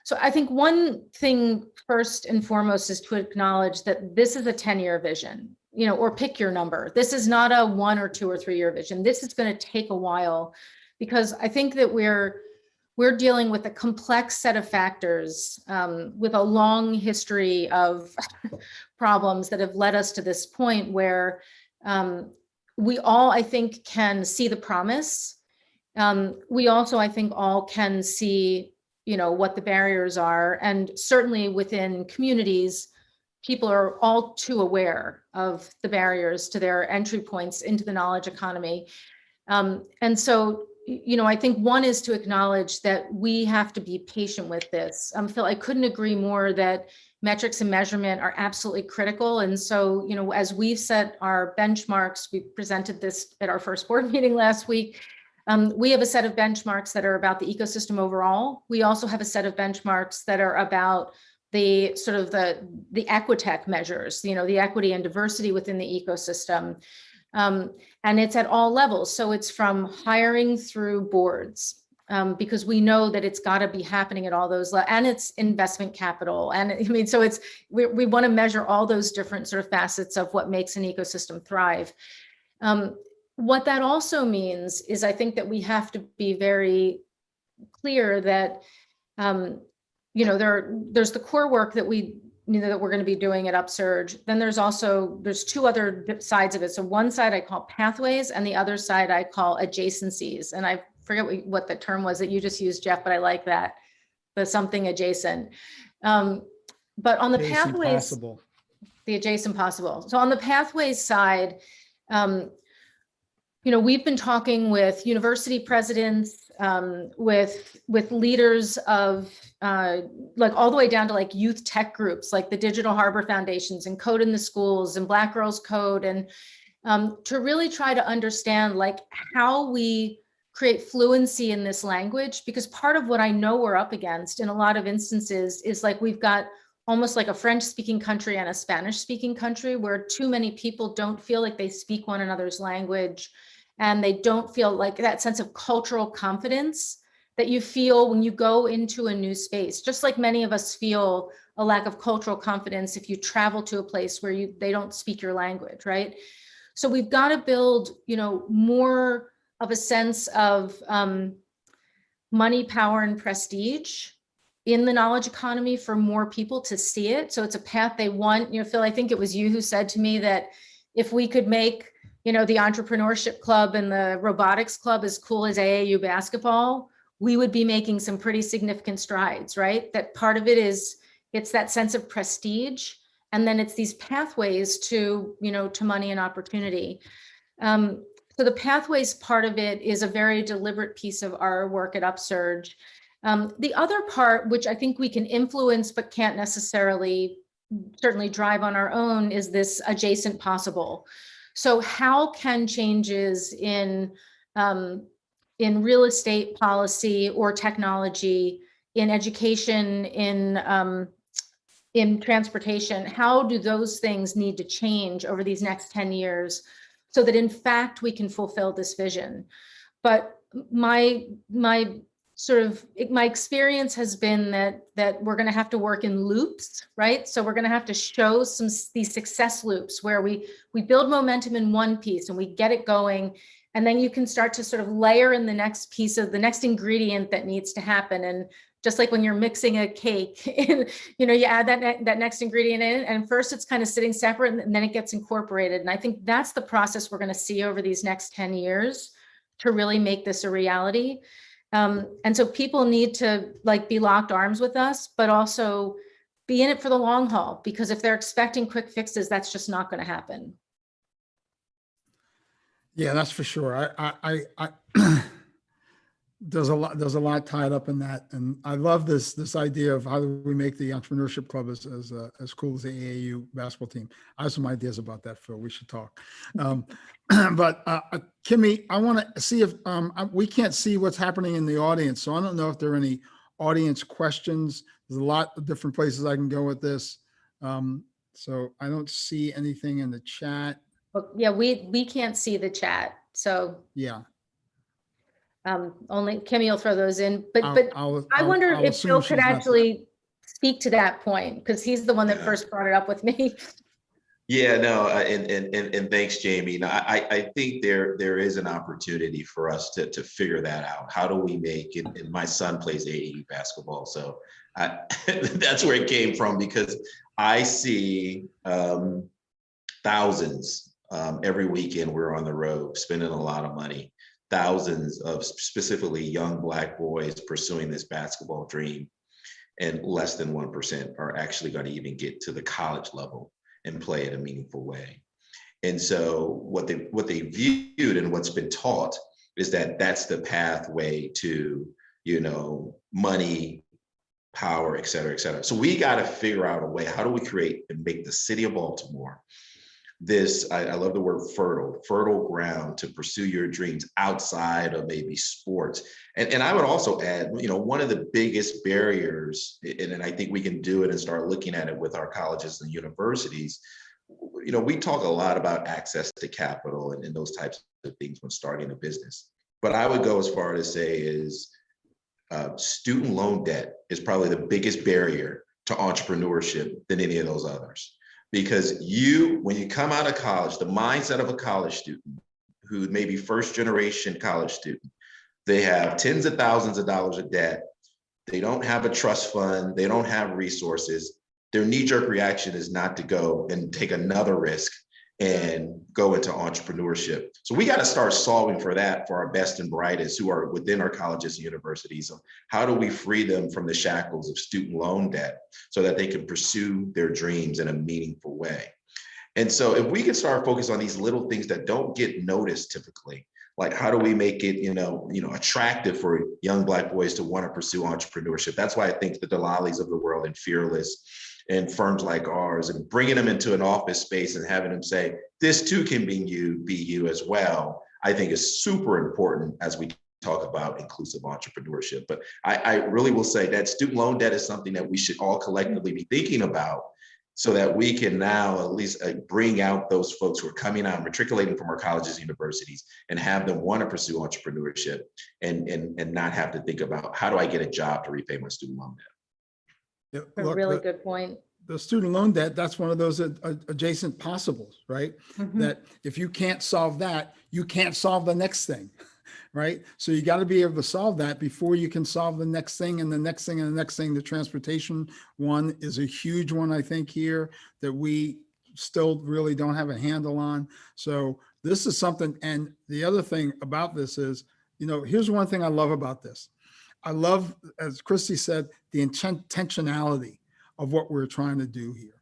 So I think one thing first and foremost is to acknowledge that this is a 10-year vision, or pick your number. This is not a 1 or 2 or 3 year vision. This is going to take a while, because I think that we're dealing with a complex set of factors, with a long history of problems that have led us to this point where we all, I think, can see the promise. We also, I think, all can see, what the barriers are. And certainly within communities, people are all too aware of the barriers to their entry points into the knowledge economy. And so, I think one is to acknowledge that we have to be patient with this. Phil, I couldn't agree more that metrics and measurement are absolutely critical. And so, as we've set our benchmarks, we presented this at our first board meeting last week. We have a set of benchmarks that are about the ecosystem overall. We also have a set of benchmarks that are about the sort of the Equitech measures, the equity and diversity within the ecosystem. And it's at all levels. So it's from hiring through boards, because we know that it's got to be happening at all those levels, and it's investment capital. And so we want to measure all those different sort of facets of what makes an ecosystem thrive. What that also means is I think that we have to be very clear that, there's the core work that that we're going to be doing at UpSurge. Then there's 2 other sides of it. So one side I call pathways, and the other side I call adjacencies. And I forget what the term was that you just used, Jeff, but I like that, the something adjacent. But on the pathways, possible. The adjacent possible. So on the pathways side, we've been talking with university presidents, with leaders of like all the way down to like youth tech groups, like the Digital Harbor Foundations and Code in the Schools and Black Girls Code, and to really try to understand like how we create fluency in this language, because part of what I know we're up against in a lot of instances is like we've got almost like a French speaking country and a Spanish speaking country where too many people don't feel like they speak one another's language, and they don't feel like that sense of cultural confidence that you feel when you go into a new space, just like many of us feel a lack of cultural confidence if you travel to a place where they don't speak your language, right? So we've got to build, more of a sense of money, power, and prestige in the knowledge economy for more people to see it. So it's a path they want. Phil, I think it was you who said to me that if we could make, the entrepreneurship club and the robotics club as cool as AAU basketball, we would be making some pretty significant strides, right? That part of it is, it's that sense of prestige, and then it's these pathways to, to money and opportunity. So the pathways part of it is a very deliberate piece of our work at UpSurge. The other part, which I think we can influence but can't necessarily certainly drive on our own, is this adjacent possible. So how can changes in real estate policy or technology, in education, in transportation, how do those things need to change over these next 10 years so that in fact we can fulfill this vision? But my experience has been that we're going to have to work in loops, right? So we're going to have to show these success loops where we build momentum in one piece and we get it going, and then you can start to sort of layer in the next piece of the next ingredient that needs to happen. And just like when you're mixing a cake, you add that next ingredient in, and first it's kind of sitting separate and then it gets incorporated. And I think that's the process we're going to see over these next 10 years to really make this a reality. And so people need to be locked arms with us, but also be in it for the long haul, because if they're expecting quick fixes, that's just not going to happen. Yeah, that's for sure. I there's a lot tied up in that, and I love this idea of how do we make the entrepreneurship club as cool as the AAU basketball team. I have some ideas about that, Phil. We should talk. But Kimmy, I want to see if we can't see what's happening in the audience, so I don't know if there are any audience questions. There's a lot of different places I can go with this. So I don't see anything in the chat. Well, yeah, we can't see the chat, so Yeah. Only Kimmy will throw those in, but I wonder if assume Phil she's could not- actually speak to that point, because he's the one that first brought it up with me. Yeah, no, and thanks, Jamie. No, I think there is an opportunity for us to figure that out. How do we make, and my son plays AAU basketball, so that's where it came from, because I see thousands every weekend. We're on the road spending a lot of money. Thousands of specifically young Black boys pursuing this basketball dream, and less than 1% are actually going to even get to the college level and play in a meaningful way. And so what they viewed and what's been taught is that that's the pathway to, money, power, et cetera, et cetera. So we got to figure out a way. How do we create and make the city of Baltimore this, I love the word fertile ground to pursue your dreams outside of maybe sports. And I would also add, one of the biggest barriers, and I think we can do it and start looking at it with our colleges and universities. We talk a lot about access to capital and those types of things when starting a business. But I would go as far to say is student loan debt is probably the biggest barrier to entrepreneurship than any of those others. Because when you come out of college, the mindset of a college student who may be first generation college student, they have tens of thousands of dollars of debt. They don't have a trust fund. They don't have resources. Their knee-jerk reaction is not to go and take another risk and go into entrepreneurship. So we got to start solving for that for our best and brightest who are within our colleges and universities. So how do we free them from the shackles of student loan debt so that they can pursue their dreams in a meaningful way? And so if we can start focusing on these little things that don't get noticed typically, like how do we make it, attractive for young Black boys to want to pursue entrepreneurship? That's why I think the Delalis of the world and Fearless and firms like ours, and bringing them into an office space and having them say, this too can be you as well, I think is super important as we talk about inclusive entrepreneurship. But I really will say that student loan debt is something that we should all collectively be thinking about so that we can now at least bring out those folks who are coming out, matriculating from our colleges and universities, and have them want to pursue entrepreneurship and not have to think about how do I get a job to repay my student loan debt. Yeah, A really good point. The student loan debt, that's one of those adjacent possibles, right? Mhm. That if you can't solve that, you can't solve the next thing, right? So you got to be able to solve that before you can solve the next thing and the next thing and the next thing. The transportation one is a huge one, I think, here that we still really don't have a handle on. So this is something. And the other thing about this is, here's one thing I love about this. I love, as Christy said, the intentionality of what we're trying to do here.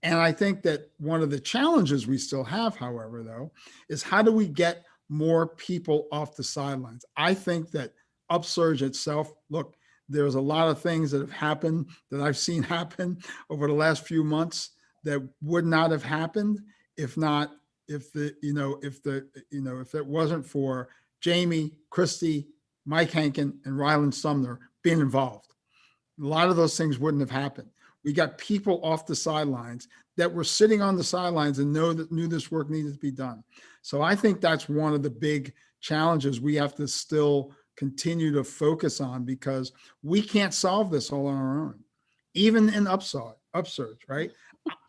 And I think that one of the challenges we still have, however, though, is how do we get more people off the sidelines? I think that UpSurge itself, look, there's a lot of things that have happened that I've seen happen over the last few months that would not have happened if it wasn't for Jamie, Christy, Mike Hankin, and Ryland Sumner being involved. A lot of those things wouldn't have happened. We got people off the sidelines that were sitting on the sidelines and knew this work needed to be done. So I think that's one of the big challenges we have to still continue to focus on, because we can't solve this all on our own. Even in UpSurge, right?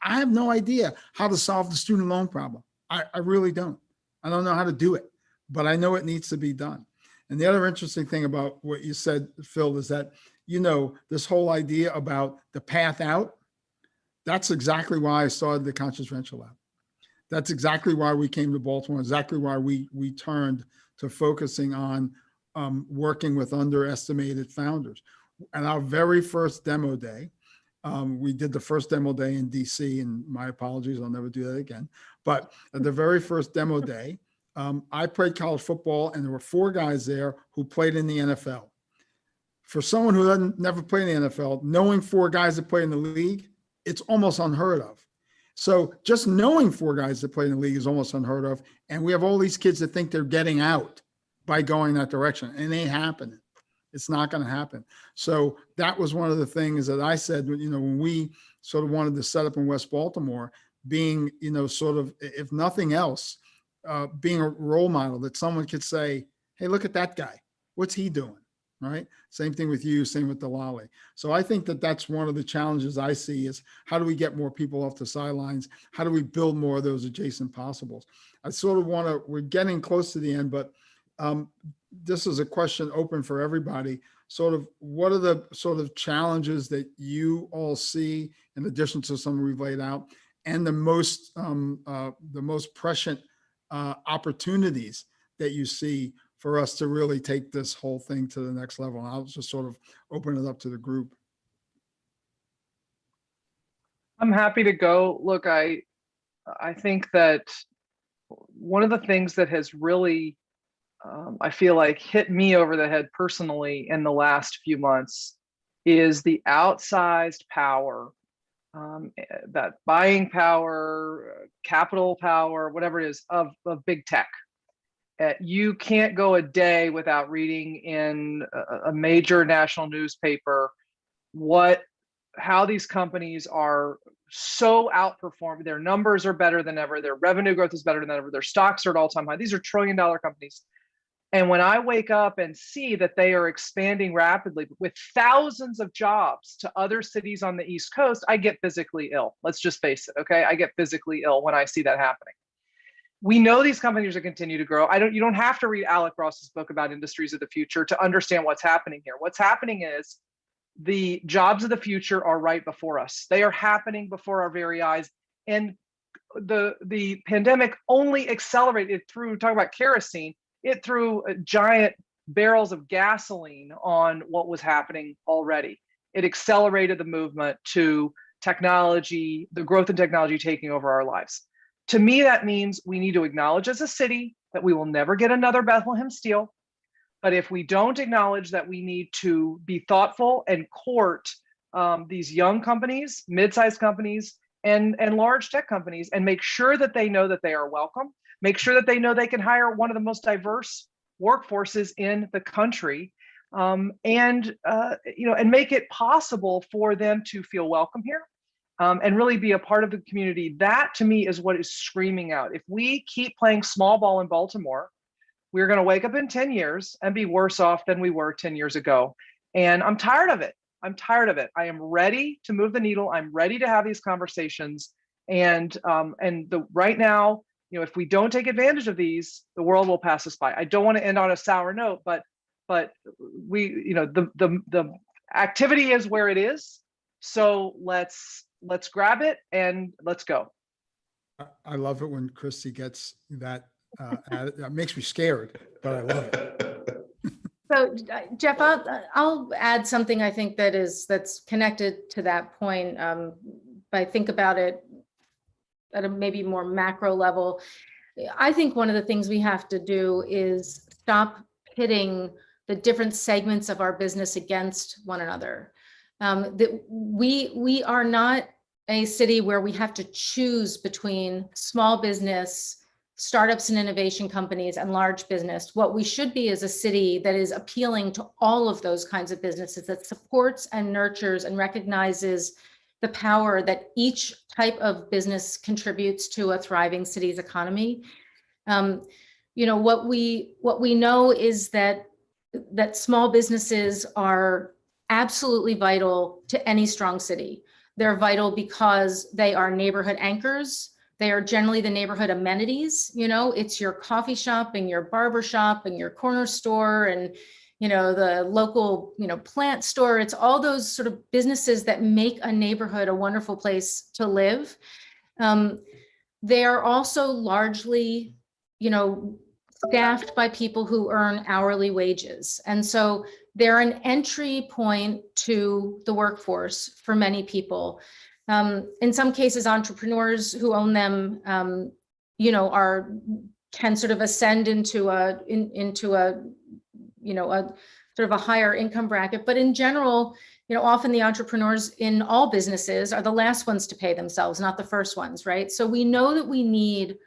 I have no idea how to solve the student loan problem. I really don't. I don't know how to do it, but I know it needs to be done. And the other interesting thing about what you said, Phil, is that, this whole idea about the path out, that's exactly why I started the Conscious Venture Lab. That's exactly why we came to Baltimore, exactly why we turned to focusing on working with underestimated founders. And our very first demo day, we did the first demo day in DC, and my apologies, I'll never do that again. But at the very first demo day, I played college football, and there were 4 guys there who played in the NFL. For someone who hadn't never played in the NFL, knowing 4 guys that play in the league, it's almost unheard of. So just knowing 4 guys that play in the league is almost unheard of. And we have all these kids that think they're getting out by going that direction, and it ain't happening. It's not going to happen. So that was one of the things that I said, when we sort of wanted to set up in West Baltimore, being, sort of, if nothing else, being a role model that someone could say, hey, look at that guy. What's he doing? Right? Same thing with you, same with Delali. So I think that that's one of the challenges I see, is how do we get more people off the sidelines? How do we build more of those adjacent possibles? I sort of we're getting close to the end, but this is a question open for everybody. Sort of, what are the sort of challenges that you all see, in addition to some we've laid out, and the most prescient opportunities that you see for us to really take this whole thing to the next level? And I'll just sort of open it up to the group. I'm happy to go. Look, I think that one of the things that has really, I feel like, hit me over the head personally in the last few months is the outsized power, that buying power, capital power, whatever it is, of big tech. You can't go a day without reading in a major national newspaper how these companies are so outperforming. Their numbers are better than ever. Their revenue growth is better than ever. Their stocks are at all-time high. These are trillion-dollar companies. And when I wake up and see that they are expanding rapidly with thousands of jobs to other cities on the East Coast, I get physically ill. Let's just face it, okay? I get physically ill when I see that happening. We know these companies are continue to grow. You don't have to read Alec Ross's book about industries of the future to understand what's happening here. What's happening is the jobs of the future are right before us. They are happening before our very eyes. And the pandemic only accelerated through, talking about kerosene, it threw giant barrels of gasoline on what was happening already. It accelerated the movement to technology, the growth in technology taking over our lives. To me, that means we need to acknowledge as a city that we will never get another Bethlehem Steel. But if we don't acknowledge that we need to be thoughtful and court these young companies, mid-sized companies, and large tech companies, and make sure that they know that they are welcome, make sure that they know they can hire one of the most diverse workforces in the country, and make it possible for them to feel welcome here. And really be a part of the community. That, to me, is what is screaming out. If we keep playing small ball in Baltimore, we're going to wake up in 10 years and be worse off than we were 10 years ago. And I'm tired of it. I'm tired of it. I am ready to move the needle. I'm ready to have these conversations. And right now, if we don't take advantage of these, the world will pass us by. I don't want to end on a sour note, but we, the activity is where it is. So let's grab it and let's go. I love it when Christy gets that. That makes me scared, but I love it. So Jeff, I'll add something I think that's connected to that point. But I think about it at a maybe more macro level. I think one of the things we have to do is stop pitting the different segments of our business against one another. That we are not a city where we have to choose between small business, startups and innovation companies, and large business. What we should be is a city that is appealing to all of those kinds of businesses, that supports and nurtures and recognizes the power that each type of business contributes to a thriving city's economy. What we know is that small businesses are absolutely vital to any strong city. They're vital because they are neighborhood anchors. They are generally the neighborhood amenities. It's your coffee shop and your barber shop and your corner store and, the local, plant store. It's all those sort of businesses that make a neighborhood a wonderful place to live. They are also largely, staffed by people who earn hourly wages. And so they're an entry point to the workforce for many people. In some cases, entrepreneurs who own them, can sort of ascend into a sort of a higher income bracket. But in general, often the entrepreneurs in all businesses are the last ones to pay themselves, not the first ones, right? So we know that we need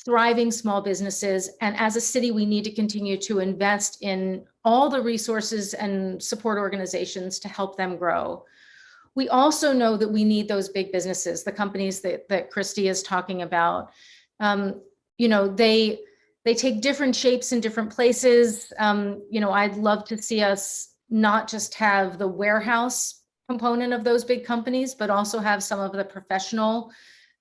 thriving small businesses. And as a city, we need to continue to invest in all the resources and support organizations to help them grow. We also know that we need those big businesses, the companies that Christy is talking about. They take different shapes in different places. I'd love to see us not just have the warehouse component of those big companies, but also have some of the professional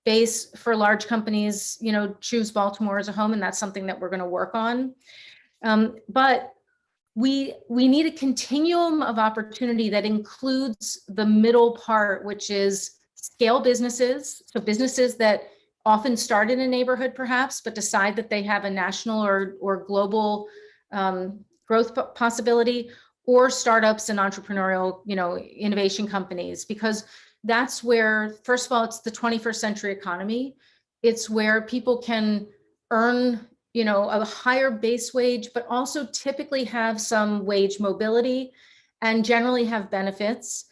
base for large companies, choose Baltimore as a home, and that's something that we're going to work on. But we need a continuum of opportunity that includes the middle part, which is scale businesses. So businesses that often start in a neighborhood perhaps, but decide that they have a national or global growth possibility, or startups and entrepreneurial, innovation companies, because that's where, first of all, it's the 21st century economy. It's where people can earn, a higher base wage, but also typically have some wage mobility and generally have benefits.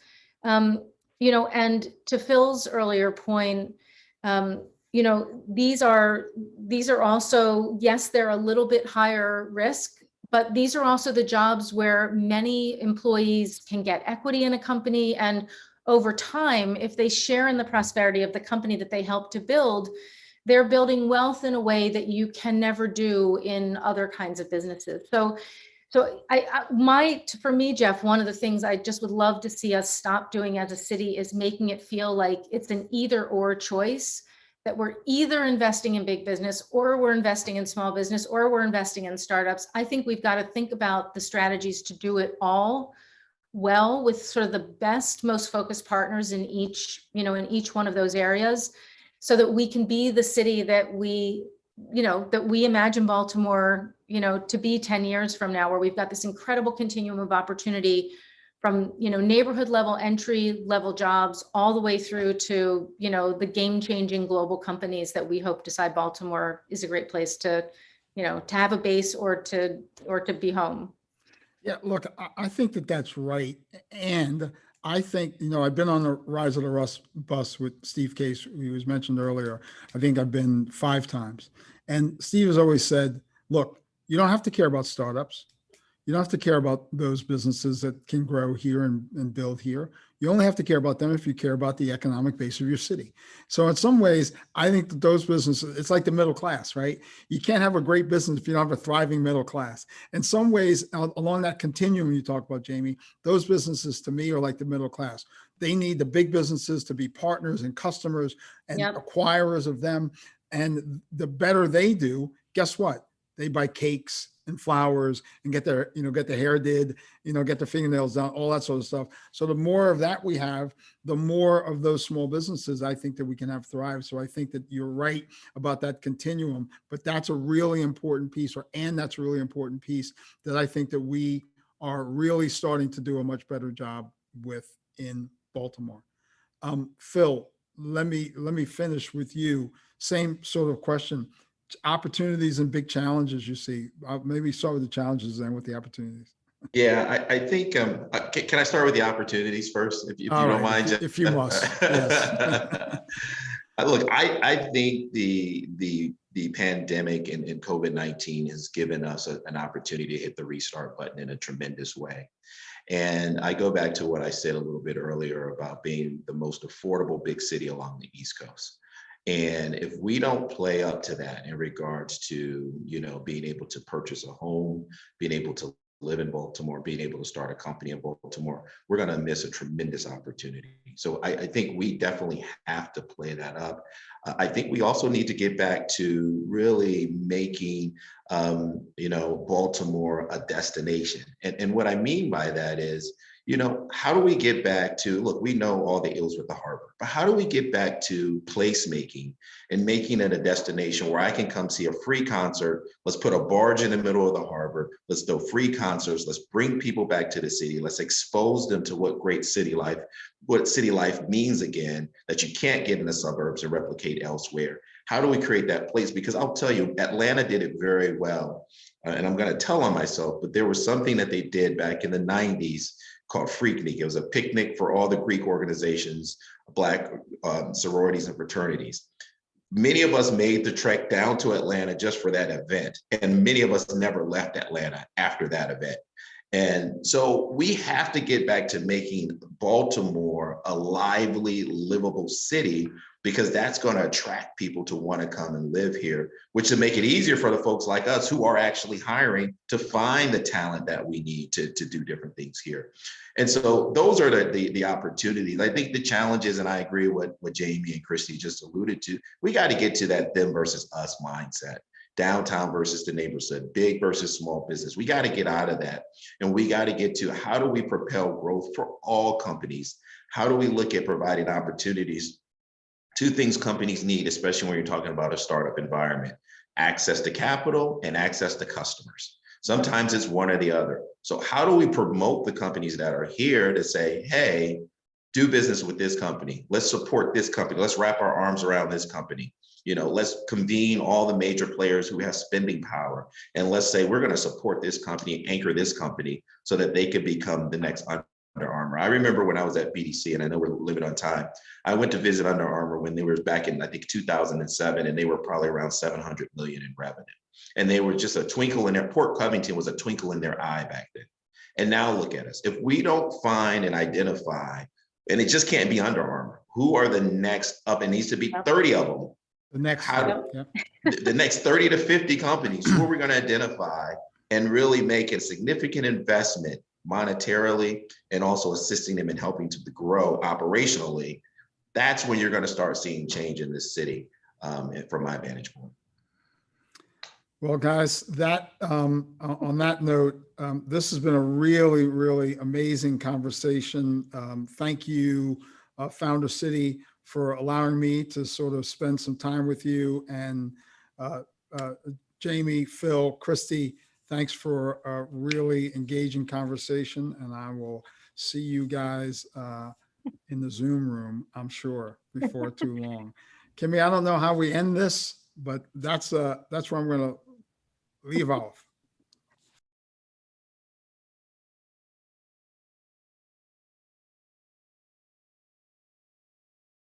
And to Phil's earlier point, these are also, yes, they're a little bit higher risk, but these are also the jobs where many employees can get equity in a company, and over time, if they share in the prosperity of the company that they help to build, they're building wealth in a way that you can never do in other kinds of businesses. So for me, Jeff, one of the things I just would love to see us stop doing as a city is making it feel like it's an either or choice, that we're either investing in big business, or we're investing in small business, or we're investing in startups. I think we've got to think about the strategies to do it all well, with sort of the best, most focused partners in each one of those areas, so that we can be the city that we imagine Baltimore, to be 10 years from now, where we've got this incredible continuum of opportunity from, neighborhood level, entry level jobs, all the way through to, the game changing global companies that we hope decide Baltimore is a great place to have a base or to be home. Yeah, look, I think that's right. And I think, I've been on the Rise of the bus with Steve Case, who was mentioned earlier. I think I've been 5 times. And Steve has always said, look, you don't have to care about startups. You don't have to care about those businesses that can grow here and build here. You only have to care about them if you care about the economic base of your city. So in some ways, I think that those businesses, it's like the middle class, right? You can't have a great business if you don't have a thriving middle class. In some ways, along that continuum you talk about, Jamie, those businesses to me are like the middle class. They need the big businesses to be partners and customers and acquirers of them. And the better they do, guess what? They buy cakes and flowers and get their, get their hair did, get their fingernails done, all that sort of stuff. So the more of that we have, the more of those small businesses I think that we can have thrive. So I think that you're right about that continuum, but that's a really important piece, that's a really important piece that I think that we are really starting to do a much better job with in Baltimore. Phil, let me finish with you. Same sort of question. Opportunities and big challenges you see. Maybe start with the challenges and with the opportunities. Yeah, I think, can I start with the opportunities first, if you don't mind? If you must, yes. Look, I think the pandemic and COVID-19 has given us an opportunity to hit the restart button in a tremendous way. And I go back to what I said a little bit earlier about being the most affordable big city along the East Coast. And if we don't play up to that in regards to, being able to purchase a home, being able to live in Baltimore, being able to start a company in Baltimore, we're going to miss a tremendous opportunity. So I think we definitely have to play that up. I think we also need to get back to really making, Baltimore a destination. And what I mean by that is, how do we get back to, look, we know all the ills with the harbor, but how do we get back to placemaking and making it a destination where I can come see a free concert? Let's put a barge in the middle of the harbor. Let's do free concerts. Let's bring people back to the city. Let's expose them to what city life means again, that you can't get in the suburbs and replicate elsewhere. How do we create that place? Because I'll tell you, Atlanta did it very well. And I'm going to tell on myself, but there was something that they did back in the 90s called Freaknik. It was a picnic for all the Greek organizations, Black sororities and fraternities. Many of us made the trek down to Atlanta just for that event. And many of us never left Atlanta after that event. And so we have to get back to making Baltimore a lively, livable city, because that's going to attract people to want to come and live here, which will make it easier for the folks like us who are actually hiring to find the talent that we need to do different things here. And so those are the opportunities. I think the challenges, and I agree with what Jamie and Christy just alluded to, we got to get to that them versus us mindset. Downtown versus the neighborhood, big versus small business. We got to get out of that. And we got to get to, how do we propel growth for all companies? How do we look at providing opportunities? Two things companies need, especially when you're talking about a startup environment: access to capital and access to customers. Sometimes it's one or the other. So how do we promote the companies that are here to say, hey, do business with this company. Let's support this company. Let's wrap our arms around this company. Let's convene all the major players who have spending power. And let's say we're going to support this company, anchor this company so that they could become the next Under Armour. I remember when I was at BDC, and I know we're limited on time, I went to visit Under Armour when they were back in, I think, 2007, and they were probably around 700 million in revenue. And they were just a twinkle in their, Port Covington was a twinkle in their eye back then. And now look at us. If we don't find and identify, and it just can't be Under Armour, who are the next up? It needs to be 30 of them. The next, the next 30 to 50 companies, who are we going to identify and really make a significant investment monetarily and also assisting them in helping to grow operationally? That's when you're going to start seeing change in this city, from my vantage point. Well, guys, that on that note, this has been a really, really amazing conversation. Thank you, Founder City, for allowing me to sort of spend some time with you. And Jamie, Phil, Christy, thanks for a really engaging conversation. And I will see you guys in the Zoom room, I'm sure, before too long. Kimmy, I don't know how we end this, but that's where I'm going to leave off.